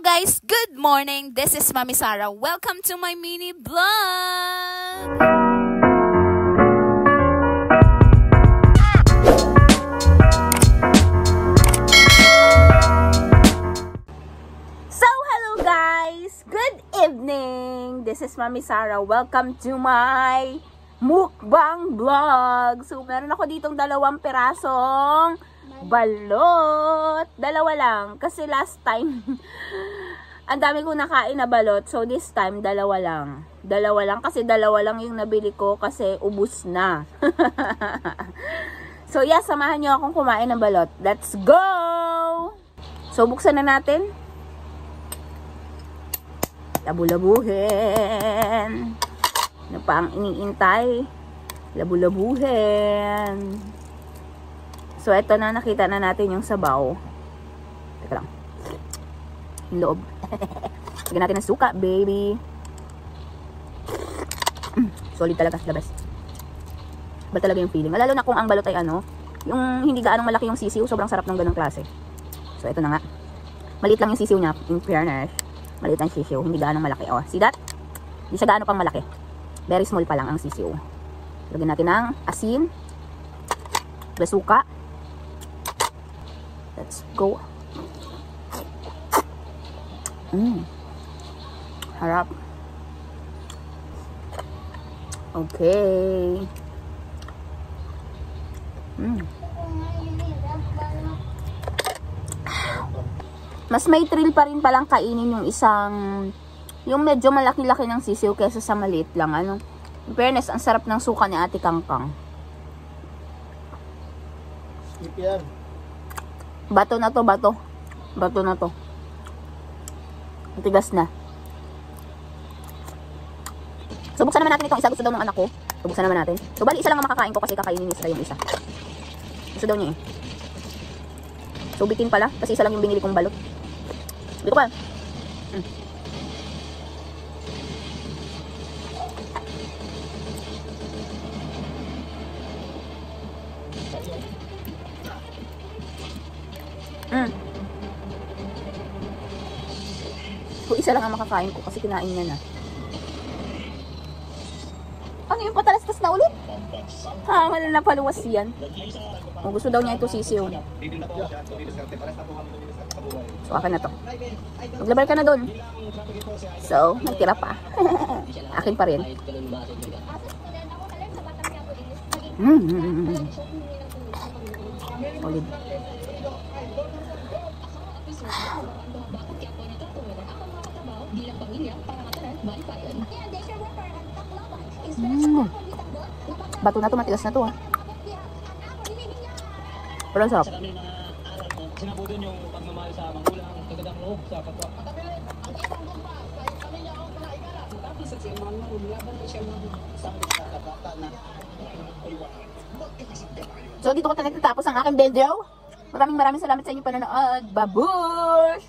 guys, good morning. This is Mami Sarah. Welcome to my mini vlog. So hello guys, good evening. This is Mami Sarah. Welcome to my mukbang vlog. So meron ako ditong 2 pirasong balot. 2 lang. Kasi last time, ang dami kong nakain na balot. So this time, 2 lang. 2 lang kasi 2 lang yung nabili ko kasi ubus na. So yeah, samahan nyo akong kumain ng balot. Let's go! So buksan na natin. Labu-labuhin. Ano pa ang iniintay? Labu-labuhin. So, eto na, nakita na natin yung sabaw. Teka lang. Yung loob. Lagyan natin ng suka, baby. Solid talaga, the best. Bal talaga yung feeling. Lalo na kung ang balot ay ano, yung hindi gaanong malaki yung sisiw, sobrang sarap ng ganong klase. So, eto na nga. Maliit lang yung sisiw niya, in fairness. Maliit ang sisiw, hindi gaanong malaki. Oh, see that? Hindi siya gaano pang malaki. Very small pa lang ang sisiw. Lagyan natin ng asin. Suka. Let's go. Harap. Okay. Mas may thrill pa rin palang kainin yung yung medyo malaki-laki ng sisiw kaysa sa maliit lang. Ano? In fairness, ang sarap ng suka ni Ate Kangkang. Bato na to, bato. Bato na to. Matigas na. So, buksan naman natin itong isa. Gusto daw ng anak ko. So, buksan naman natin. So, bali, isa lang ang makakain ko kasi kakainin ni Isra yung isa. Gusto daw niya eh. So, bitin pala. Kasi isa lang yung binili kong balot. Dito pa. So, isa lang ang makakain ko kasi kinain niya na. Ano yung patalastas na ulit? Ha, wala na paluwas yan. O, gusto daw niya ito sisiw. So, akin na to. Maglabay ka na dun. So, nagtira pa. Akin pa rin. Solid. Bato na to, matigas na to. Pero ang sarap. Sinabudan yung pagmamahal sa magulang, kagadang loob sa kapwa. So dito ko talaga natapos ang aking video. Maraming salamat sa inyong panonood. Babush!